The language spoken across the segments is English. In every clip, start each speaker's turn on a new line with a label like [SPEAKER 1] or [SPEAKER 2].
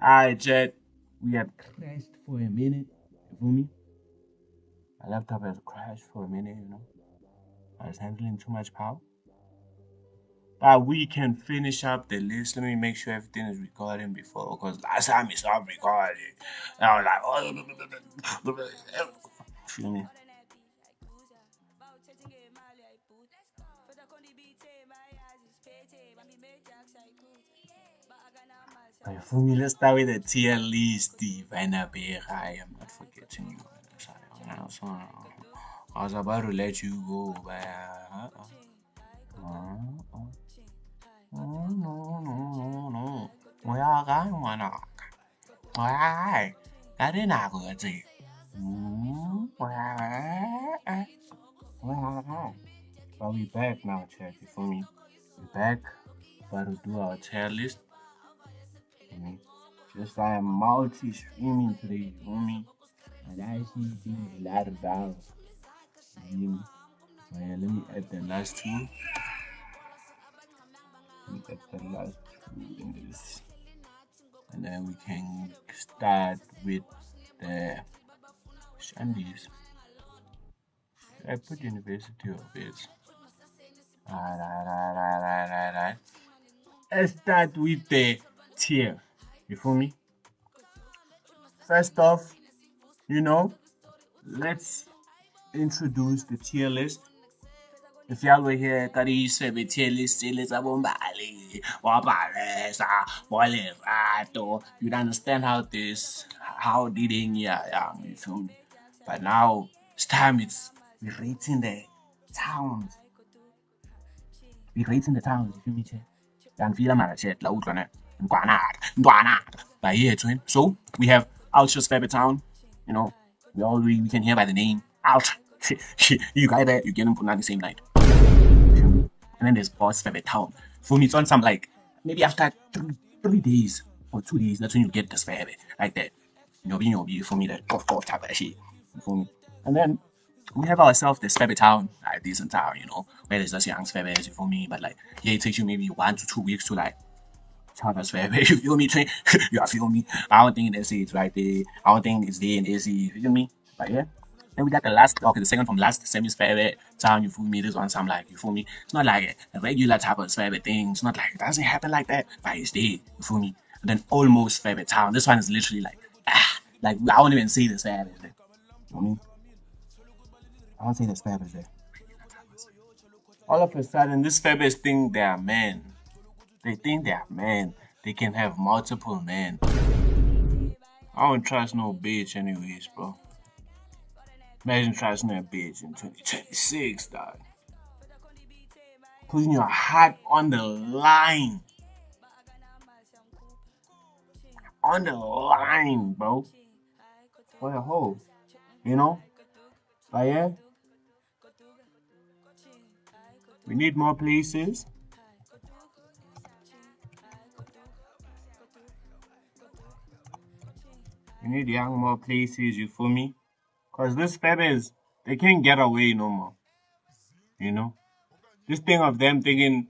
[SPEAKER 1] Alright, Jet. We had crashed for a minute. You feel me? My laptop has crashed for a minute, you know. I was handling too much power. But we can finish up the list. Let me make sure everything is recording before, because last time it stopped recording. And I was like, oh, feel me? You feel me? Let's start with the tier list, Steve. I am not forgetting you. I was about to let you go, but no, no, no, no. Ngoya kae ngwanaka? Ngoya kae? Ka dinako tse. Ngoya kae? Ngoya kae? But we back now, chat. You feel me? We back. About to do our tier list. You know? Just I am multi-streaming today. You feel me? And I see things a lot of dollars. You feel me? Oh, yeah, let me add the last two. Let me add the last two in this. And then we can start with the Shandies. I put University of it. Alright. Let's start with the tier. You feel me? First off, you know, let's introduce the tier list. If y'all were here, Kari Sfebes tier list, Bombali, Wabaresa, Bolerato, you'd understand how did you feel me? But now it's time, we're rating the towns. We're rating the towns, you feel me, che? Dan feel mara chet, la utlwana, Ndwana. But yeah, twin. So we have Ultra Sfebes town, you know, we can hear by the name, Ultra. You guys there, you get them put on the same night. And then there's Boss Sfebes town. For me, it's on some like maybe after 3 days or 2 days, that's when you get the Sfebes like that. For me, that golf type of shit. For me. And then we have ourselves the Sfebes town, like decent town, where there's just young Sfebes, for me. But like, yeah, it takes you maybe 1 to 2 weeks to like charge us Sfebes. You feel me? You feel me? I don't think in SA it's right there. I don't think it's there in AC. You feel me? But yeah. Then we got the second from last semi-Sfebes town, you feel me? This one, I'm like, you feel me? It's not like a regular type of Sfebes thing. It's not like, it doesn't happen like that, but it's there, you feel me? And then almost Sfebes town. This one is literally like, I won't even say the Sfebes there. You feel me? I won't say the Sfebes there. All of a sudden, this Sfebes think they are men. They think they are men. They can have multiple men. I don't trust no bitch anyways, bro. Imagine trusting a bitch in 2026, dog. Putting your heart on the line. On the line, bro. For a hoe. You know? But yeah. We need more places. We need more places, you feel me? Because this Sfebes, they can't get away no more. You know? This thing of them thinking,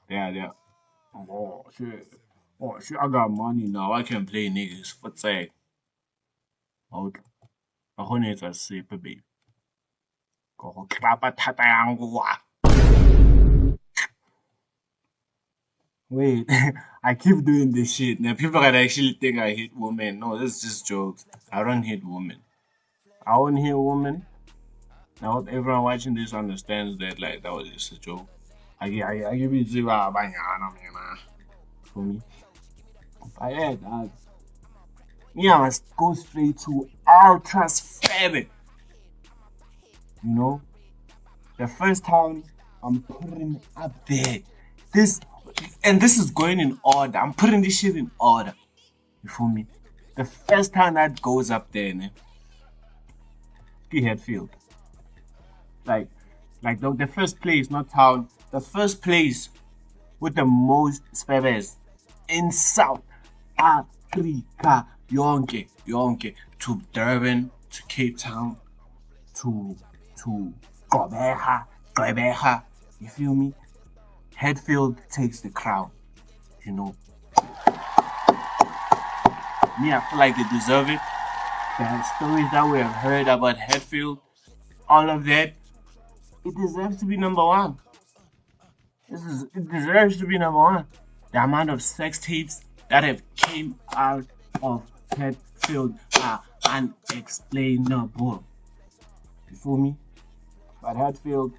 [SPEAKER 1] they're, oh shit, I got money now, I can play niggas. What's that? Oh, I want it to sleep, baby. Go clap a tata. Wait, I keep doing this shit. Now people can actually think I hate women. No, this is just jokes. I don't hate women. I won't hate women. I hope everyone watching this understands that like that was just a joke. I give you zero for me. But yeah, dog. Yeah, let's go straight to Ultra Sfebes. You know, the first time I'm putting up there. This is going in order. I'm putting this shit in order. You feel me? The first time that goes up there, ne? Headfield. Like the first place, not town. The first place with the most Sfebes in South Africa. Yonke. To Durban, to Cape Town, to Gqeberha. You feel me? Headfield takes the crown, you know. Me, I feel like they deserve it. The stories that we have heard about Hatfield, all of that, it deserves to be number one. It deserves to be number one. The amount of sex tapes that have came out of Hatfield are unexplainable. You feel me? But Hatfield,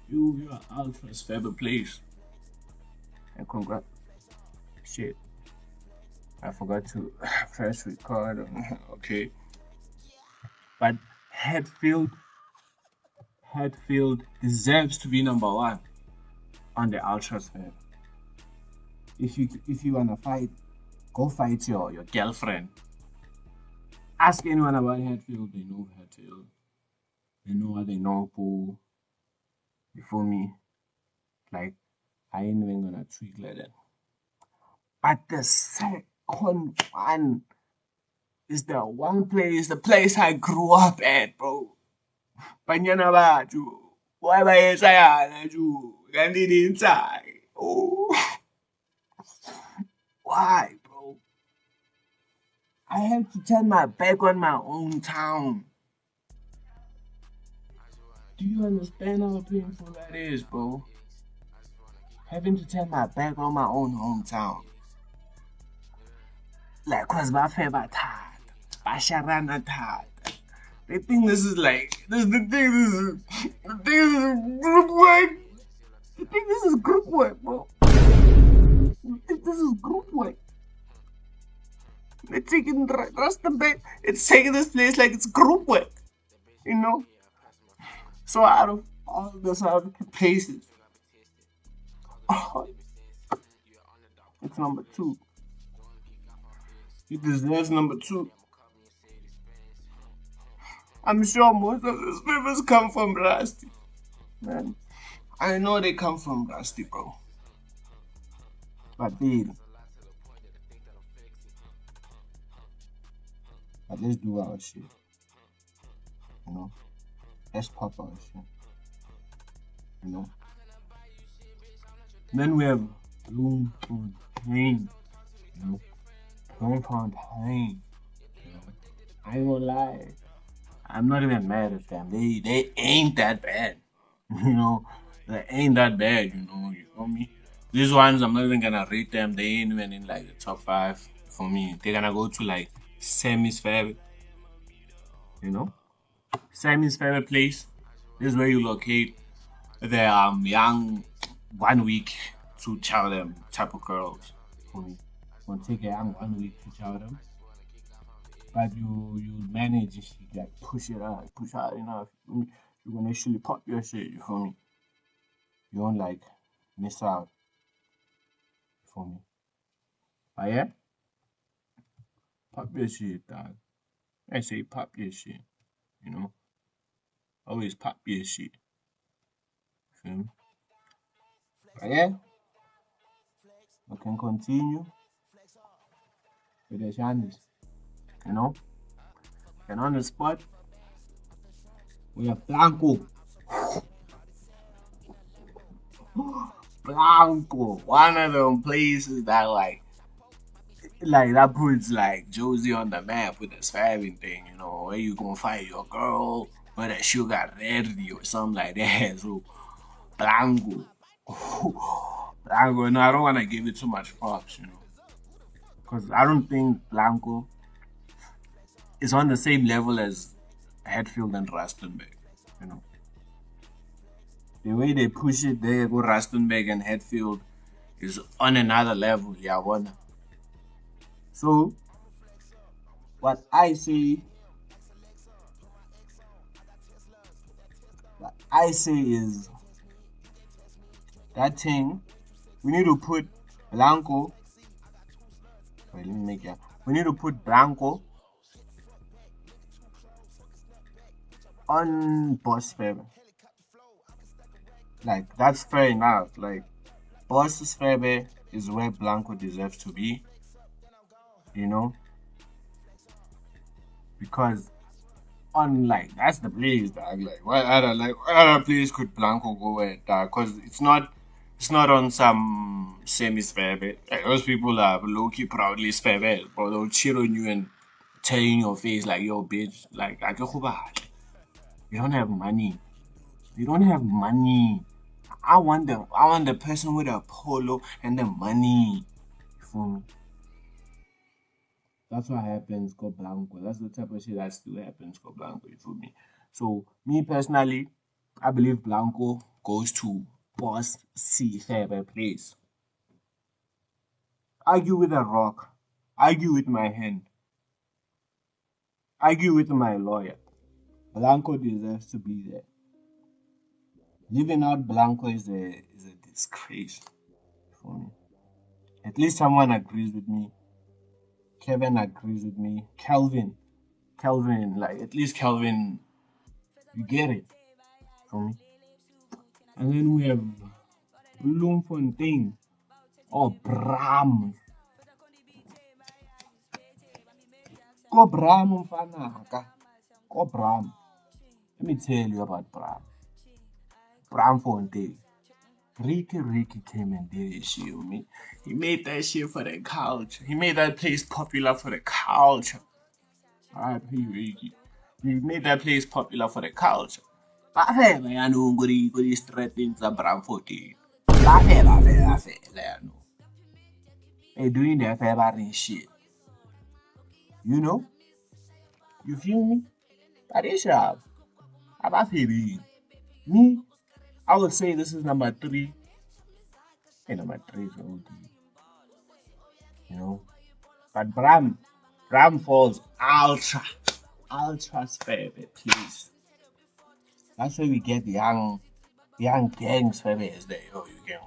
[SPEAKER 1] you are out for Sfebes place. And congrats. Shit. I forgot to press record. Okay. But Hatfield deserves to be number one on the Ultrasphere. If you wanna fight, go fight your girlfriend. Ask anyone about Hatfield, they know Hatfield. They know what they know for. You feel me? Like I ain't even gonna tweak like that. But the second one is the place I grew up at, bro. Banyana bathu. Why bayeshayana ju? Kanti inside. Oh, why, bro? I have to turn my back on my own town. Do you understand how painful that is, bro? Having to turn my back on my own hometown. Like, cause bafe bathata, basharana thata. They think this is like the thing is group work. They think this is group work, bro. They think this is group work. They're taking Rustenbeck. It's taking this place like it's group work, you know. So out of all those other places, oh, it's number two. It deserves number two. I'm sure most of those papers come from Rusty. Man, I know they come from Rusty, bro. But let's do our shit. You know? Let's pop our shit. You know? Then we have Bloom Fontaine. You know? Bloom Fontaine. You know? I ain't gonna lie. I'm not even mad at them. They ain't that bad. You know? They ain't that bad, you know, you feel me? These ones I'm not even gonna rate them. They ain't even in like the top five for me. They're gonna go to like Sfebes, you know? Sfebes place. This is where you locate the young 1 week to chow them type of girls for me. Gonna take a young 1 week to chow them. But you manage if you like push out enough. You're gonna actually pop your shit, you feel me? You don't like miss out, you feel me? But yeah, pop your shit, dog. I say pop your shit, you know? Always pop your shit. Feel me? But yeah, we can continue with the channels, you know? And on the spot, we have Blanco. Blanco, one of them places that like that puts like Josie on the map with the swabbing thing, you know, where you gonna fight your girl, where the sugar ready or something like that. So Blanco. Blanco, no, I don't wanna give it too much props, you know. Because I don't think Blanco is on the same level as Hatfield and Rustenbeck, you know. The way they push it there, go Rustenbeck and Hatfield is on another level, yeah, one. So, what I say is that thing, we need to put Blanco. Wait, let me make it. We need to put Blanco on Boss Sfebes. Like, that's fair enough. Like, Boss Sfebes is where Blanco deserves to be. You know? Because on like that's the place, dog. Like what other place could Blanco go at, dog? Because it's not It's not on some semi-Sfebes. Like, those people are low-key proudly Sfebes, bro. They'll cheat on you and tell you in your face like, yo, bitch, like, you don't have money. You don't have money. I want the person with a polo and the money. You feel me? That's what happens, go blanco. That's the type of shit that still happens, go blanco. You feel me? So me personally, I believe Blanco goes to Boss C Faber place. Argue with a rock. Argue with my hand. Argue with my lawyer. Blanco deserves to be there. Leaving out Blanco is a disgrace for me. At least someone agrees with me. Kevin agrees with me. Kelvin, like at least Kelvin, you get it for me. And then we have Bloemfontein or Bram. Go Bram Mfanaka. Go Bram. Let me tell you about Bram. Bram Fontaine. Ricky came and did his shit with me. He made that shit for the culture. He made that place popular for the culture. Alright, Ricky. He made that place popular for the culture. Bafela yano kuri strategy tsa Bram Fontaine. Bafela yano. They doing their favorite shit. You know? You feel me? That is sharp. Abafeli. Me, I would say this is number 3. Hey, number 3 is OD. You know? But Bram falls ultra favorite, please. That's where we get the young gangs favorite there. Yo, you can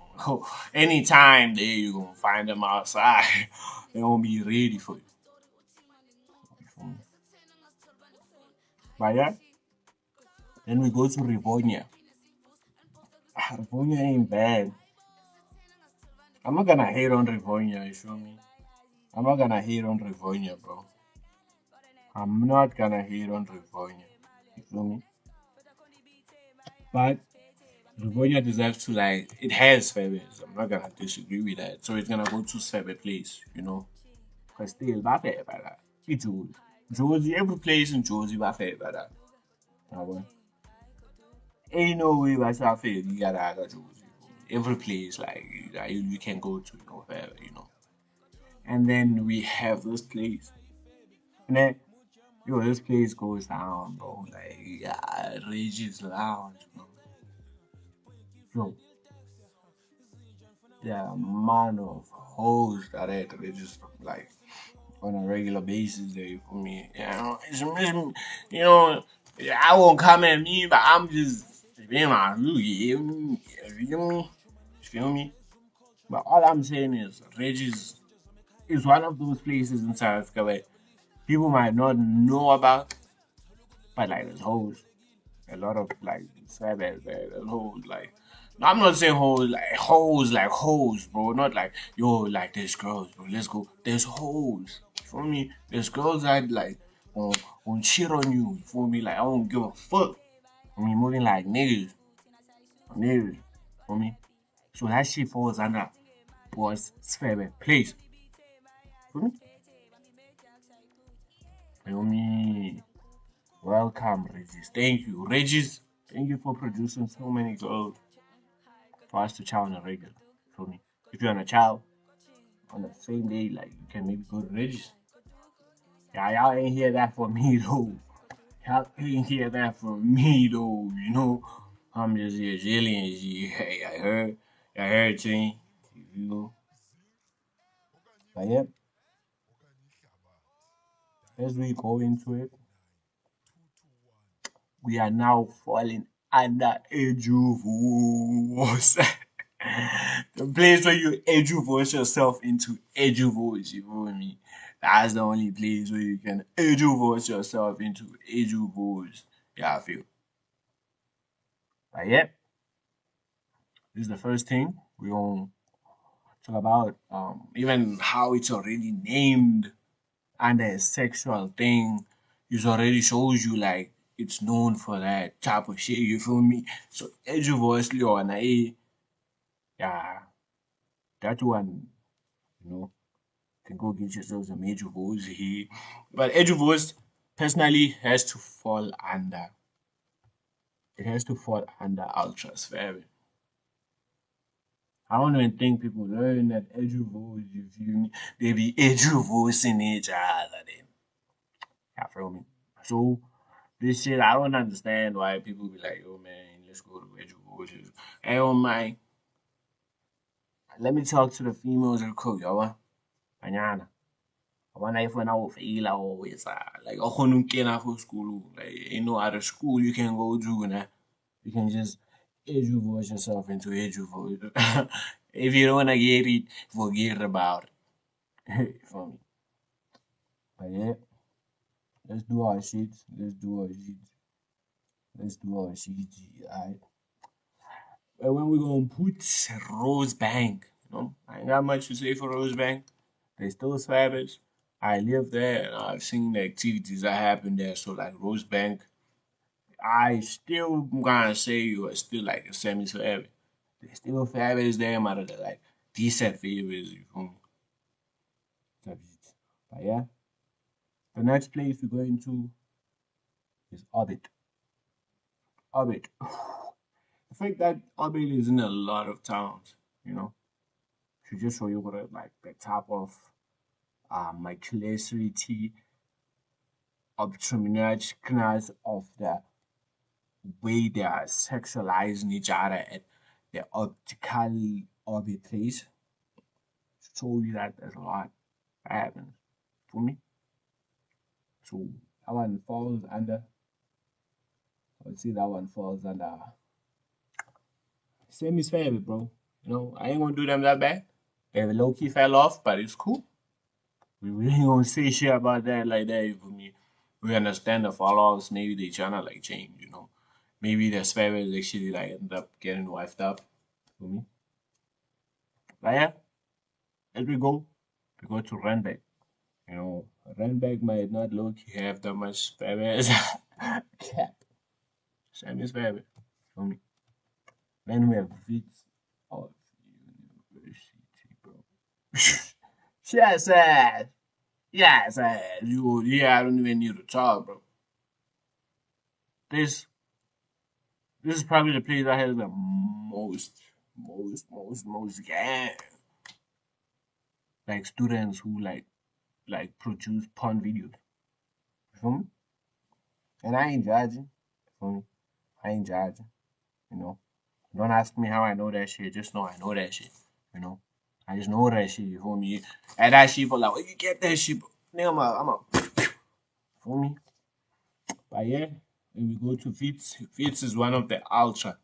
[SPEAKER 1] anytime there you gonna find them outside. They gonna be ready for you. But yeah, then we go to Rivonia. Rivonia ain't bad. I'm not gonna hate on Rivonia, you feel me? I'm not gonna hate on Rivonia, bro. I'm not gonna hate on Rivonia. You feel me? But Rivonia deserves to like it has Sfebes. I'm not gonna disagree with that. So it's gonna go to Sfebes place, you know. Cause still my favorite that. It's Josie. Josie, every place in Josie my favorite that. Ain't no way that's our favorite. You gotta have a Josie. Every place like you can go to, you know, wherever, you know. And then we have this place. And then yo, this place goes down, bro. Like yeah, Reggie's Lounge, bro. Yo, the amount of hoes that they just like on a regular basis there for me. You know, I won't come at me, but I'm just being my you feel me? You feel me? But all I'm saying is Reggie's is one of those places in South Africa where people might not know about, but like there's hoes. A lot of like Sfebes there. There's hoes like no, I'm not saying hoes like hoes, bro. Not like yo, like there's girls, bro. Let's go. There's hoes. For me, there's girls that like won't cheat on you. For me, like I don't give a fuck. For me, moving like niggas. For me, so that shit falls under was Sfebes. Please, for me, for me. Welcome, Regis. Thank you, Regis. Thank you for producing so many girls for us to chow on a regular. For me, if you're on a chow on the same day, like you can maybe go to Regis. Yeah, y'all ain't hear that for me though. Y'all ain't hear that from me though. You know, I'm just here chilling. Hey, I heard, you. You know, but yeah, as we go into it, we are now falling under Ejuvos. The place where you eduvose yourself into eduvose, you feel me? That's the only place where you can eduvose yourself into eduvose. Yeah, I feel. But yeah, this is the first thing we gonna talk about. Even how it's already named under a sexual thing, it already shows you like it's known for that type of shit. You feel me? So eduvose, Leona, Yeah, that one, you know, can go get yourself some Eduvos here. But Eduvos personally has to fall under. It has to fall under ultras forever. I don't even think people learn that Eduvos, you feel me? They be Eduvos in each other then. You feel me? So this shit, I don't understand why people be like, "Yo, man, let's go to Eduvos." Hey, oh my, let me talk to the females real quick, yo. Mañana. When I find out fail always like for school. Like ain't no other school you can go to now. You can just educate yourself into educate. If you don't wanna get it, forget about it. For me. But yeah, let's do our shit. Let's do our shit. Let's do our shit. Alright. And when we gonna put Rose Bank, you know, I ain't got much to say for Rose Bank. They still Sfebes. I live there and I've seen the activities that happen there. So like Rose Bank, I still gonna say you are still like a semi Sfebes. They still Sfebes there, matter of like decent favors, you feel me? But yeah, the next place we're going to is Orbit. Orbit. I think that Orbit is in a lot of towns, you know. To just show you what like the type of my clarity of terminology of the way they are sexualizing each other at the optical orbit place show you that there's a lot that happens for me. So that one falls under, I would say that one falls under semi favorite, bro. You know, I ain't gonna do them that bad. They low key fell off, but it's cool. We ain't gonna say shit about that like that for me. We understand the fallouts, maybe they tryna like change, you know. Maybe their favorites actually like end up getting wifed up for me. But yeah, as we go to Renbeck. You know, Renbeck might not look have that much favors. Cap. Same as favorite for me. Then we have Fits of University, bro. Yes, ass. Yes, ass. You, yeah, I don't even need to talk, bro. This, this is probably the place that has the most gang. Like students who like produce porn videos. You feel me? And I ain't judging. You feel me? I ain't judging. You know. Don't ask me how I know that shit. Just know I know that shit. You know. I just know that shit. You feel me? And that shit, but like, where you get that shit? Nigga, I'm a, feel me? But yeah, when we go to Fitz, Fitz is one of the ultra.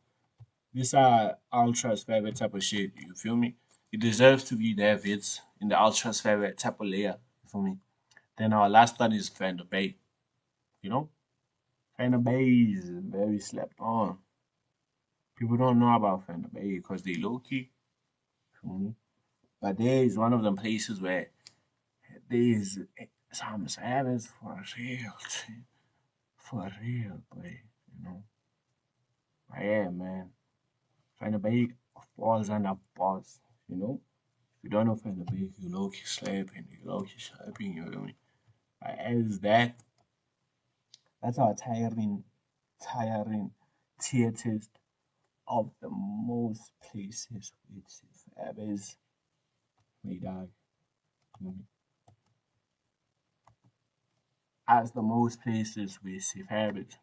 [SPEAKER 1] These are ultra's favorite type of shit. You feel me? It deserves to be there, Fitz, in the ultra's favorite type of layer. You feel me? Then our last one is Fender Bay. You know? Fender Bay is very slept on. People don't know about Fender Bay because they low key. Feel me? But there is one of them places where there is some savage for real. For real, boy. You know? But yeah, man. Fender Bay falls under boss. You know? If you don't know Fender Bay, you low key slapping. You low key slapping. You feel me? But as that, that's our tiring tier test of the most places which Sfebes may die. As the most places with Sfebes.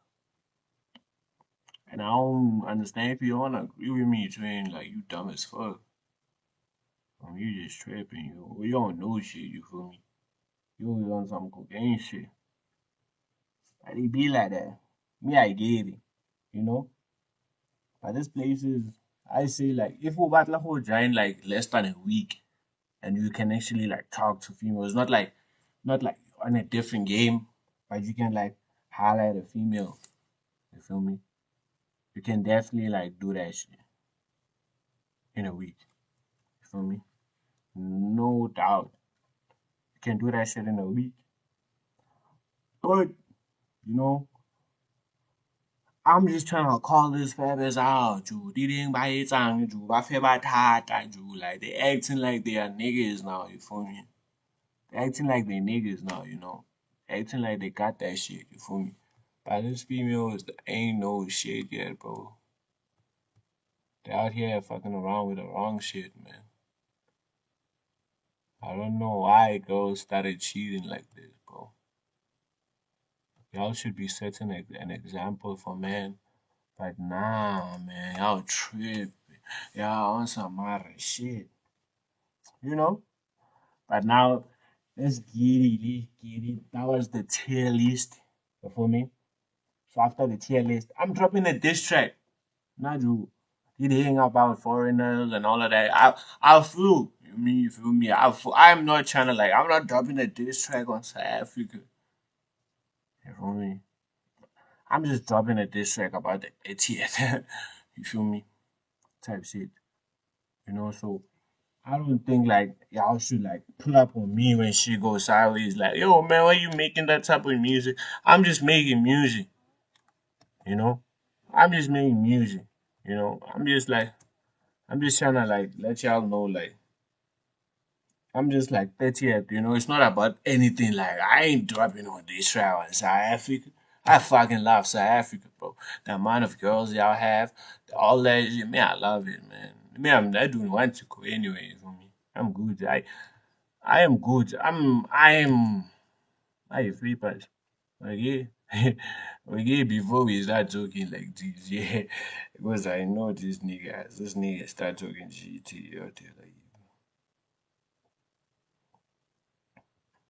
[SPEAKER 1] And I don't understand if you don't agree with me, Train, like you dumb as fuck. You just tripping, you don't know shit, you feel me? You always on some cocaine shit. But it be like that. Me, I get it, you know? But this place is, I say like, if we battle whole giant like less than a week, and you can actually like talk to females. Not like on a different game, but you can like highlight a female. You feel me? You can definitely like do that shit in a week. You feel me? No doubt. You can do that shit in a week. But you know, I'm just trying to call this Sfebes out, Ju. They didn't buy it on Ju. I feel bad Ju. Like they acting like they are niggas now, you feel me? They acting like they niggas now, you know. Acting like they got that shit, you feel me? But this females ain't no shit yet, bro. They out here fucking around with the wrong shit, man. I don't know why girls started cheating like this, bro. Y'all should be setting an example for men. But nah, man, y'all trip. Y'all on some other shit, you know? But now, let's get it. That was the tier list. You feel me? So after the tier list, I'm dropping a diss track. Not you. Did hang about foreigners and all of that. I flew. You feel me? I'm not trying to like. I'm not dropping a diss track on South Africa. You feel me? I'm just dropping a diss track about the idiot. You feel me? Type shit. You know. So I don't think like y'all should like pull up on me when shit goes sideways. Like, yo, man, why you making that type of music? I'm just making music. You know. I'm just making music. You know. I'm just trying to like let y'all know like I'm just like 30th, you know, it's not about anything like I ain't dropping on this track in South Africa. I fucking love South Africa, bro. The amount of girls y'all have, all that shit, man, I love it, man. Man, I don't want to go anyway for me. I'm good. I am good. I am free pass. Okay? Okay, before we start talking like this, yeah. Because I know this nigga start talking GT out there like